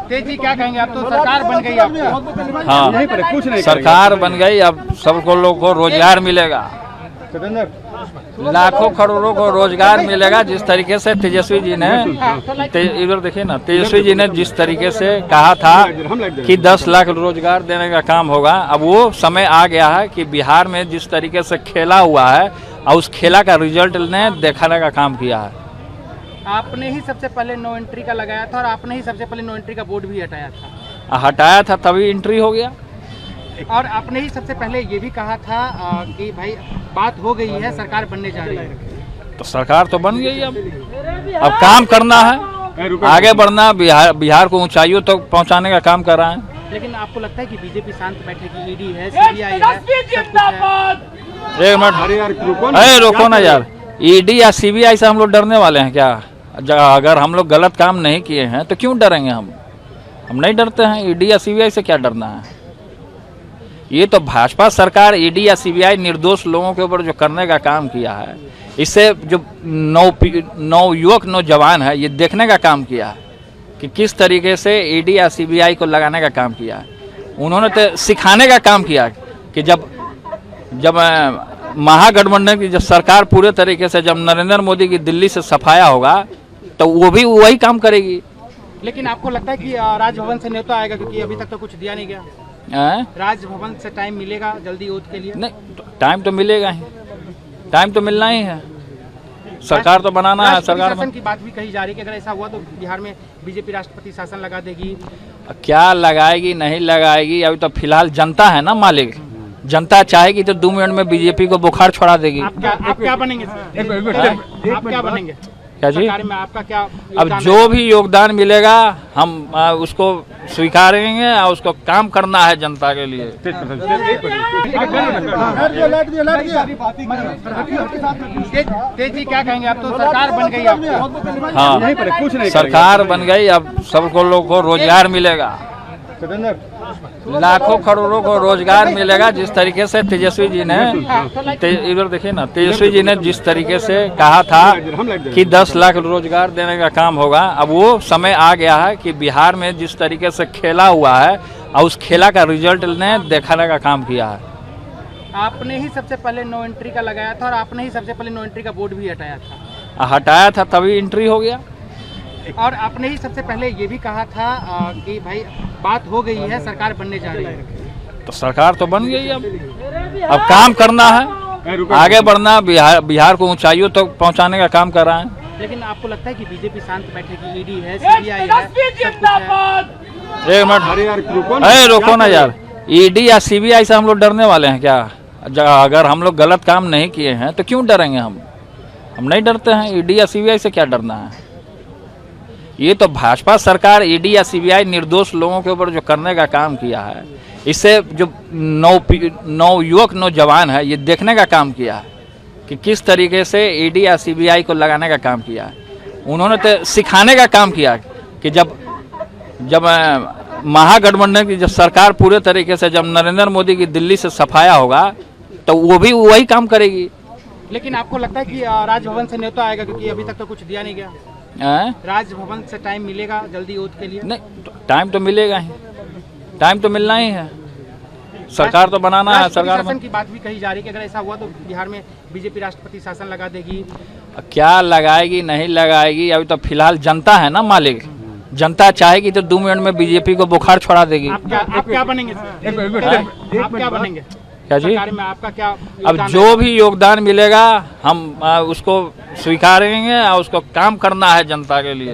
तेज जी, क्या कहेंगे? अब तो सरकार बन गई, आपको हाँ सरकार बन गई, अब सबको लोग को रोजगार मिलेगा, लाखों करोड़ों को रोजगार मिलेगा। जिस तरीके से तेजस्वी जी ने इधर देखिए ना, तेजस्वी जी ने जिस तरीके से कहा था कि 10 लाख रोजगार देने का काम होगा, अब वो समय आ गया है कि बिहार में जिस तरीके से खेला हुआ है और उस खेला का रिजल्ट ने दिखाने का काम किया है। आपने ही सबसे पहले नो एंट्री का लगाया था और आपने ही सबसे पहले नो एंट्री का बोर्ड भी हटाया था तभी एंट्री हो गया। और आपने ही सबसे पहले ये भी कहा था कि भाई बात हो गई है, सरकार बनने जा रही है। तो सरकार तो बन गई, अब काम करना है, आगे बढ़ना, बिहार को ऊंचाइयों तक तो पहुंचाने का काम कर रहा है। लेकिन आपको लगता है कि बीजेपी शांत बैठेगी? ईडी है, सीबीआई है, एक मिनट, अरे रोको ना यार, ईडी या सीबीआई से हम लोग डरने वाले हैं क्या? अगर हम लोग गलत काम नहीं किए हैं तो क्यों डरेंगे? हम नहीं डरते हैं। ईडी या सीबीआई से क्या डरना है? ये तो भाजपा सरकार ईडी या सीबीआई निर्दोष लोगों के ऊपर जो करने का काम किया है, इससे जो नौयुवक नौजवान है, ये देखने का काम किया है कि किस तरीके से ईडी या सीबीआई को लगाने का काम किया है। उन्होंने तो सिखाने का काम किया कि जब महागठबंधन की जब सरकार पूरे तरीके से, जब नरेंद्र मोदी की दिल्ली से सफाया होगा तो वो भी वही काम करेगी। लेकिन आपको लगता है कि राजभवन से न्योता आएगा? क्योंकि अभी तक तो कुछ दिया नहीं गया। राजभवन से टाइम मिलेगा जल्दी ओथ के लिए? नहीं, टाइम तो मिलेगा ही, टाइम तो मिलना ही है, सरकार तो बनाना है। सरकार शासन की बात भी कही जा रही है कि अगर ऐसा हुआ तो बिहार में बीजेपी राष्ट्रपति शासन लगा देगी। क्या लगाएगी नहीं लगाएगी, अभी तो फिलहाल जनता है ना मालिक। जनता चाहेगी तो 2 मिनट में बीजेपी को बुखार छोड़ा देगी। आप क्या बनेंगे? आप क्या बनेंगे? क्या जी? में आपका क्या? अब जो भी योगदान मिलेगा हम उसको स्वीकारेंगे और उसको काम करना है जनता के लिए। तेज जी, क्या कहेंगे? अब तो सरकार बन गई, आपको हाँ सरकार बन गई, अब सबको लोग को रोजगार मिलेगा, लाखों करोड़ों को रोजगार मिलेगा। जिस तरीके से तेजस्वी जी ने इधर देखिए ना, तेजस्वी जी ने जिस तरीके से कहा था कि 10 लाख रोजगार देने का काम होगा, अब वो समय आ गया है कि बिहार में जिस तरीके से खेला हुआ है और उस खेला का रिजल्ट ने दिखाने का काम किया है। आपने ही सबसे पहले नो एंट्री का लगाया था और आपने ही सबसे पहले नो एंट्री का बोर्ड भी हटाया था तभी एंट्री हो गया। और आपने ही सबसे पहले ये भी कहा था कि भाई बात हो गई है, सरकार बनने जा रही है। तो सरकार तो बन गई, अब काम करना है, आगे बढ़ना, बिहार को ऊंचाइयों तक तो पहुंचाने का काम कर रहा है। लेकिन आपको लगता है कि बीजेपी शांत बैठेगी? ईडी है, सीबीआई है, एक मिनट, अरे रोको ना यार, ईडी या सीबीआई से हम लोग डरने वाले हैं क्या? अगर हम लोग गलत काम नहीं किए हैं तो क्यों डरेंगे? हम नहीं डरते हैं। ईडी या सीबीआई से क्या डरना है? ये तो भाजपा सरकार ईडी या सीबीआई निर्दोष लोगों के ऊपर जो करने का काम किया है, इससे जो नौयुवक नौजवान है, ये देखने का काम किया है कि किस तरीके से ईडी या सीबीआई को लगाने का काम किया है। उन्होंने तो सिखाने का काम किया कि जब महागठबंधन की जब सरकार पूरे तरीके से, जब नरेंद्र मोदी की दिल्ली से सफाया होगा तो वो भी वही काम करेगी। लेकिन आपको लगता है कि राजभवन से न्योता आएगा? क्योंकि अभी तक तो कुछ दिया नहीं गया। राजभवन से टाइम मिलेगा जल्दी ओथ के लिए? नहीं, टाइम तो मिलेगा ही, टाइम तो मिलना ही है, सरकार तो बनाना है। सरकार शासन की बात भी कही जा रही है कि अगर ऐसा हुआ तो बिहार में बीजेपी राष्ट्रपति शासन लगा देगी। क्या लगाएगी नहीं लगाएगी, अभी तो फिलहाल जनता है ना मालिक। जनता चाहेगी तो 2 मिनट में बीजेपी को बुखार छोड़ा देगी। आप क्या बनेंगे? आप क्या बनेंगे? क्या जी? में आपका क्या? अब जो भी योगदान मिलेगा हम उसको स्वीकारेंगे और उसको काम करना है जनता के लिए।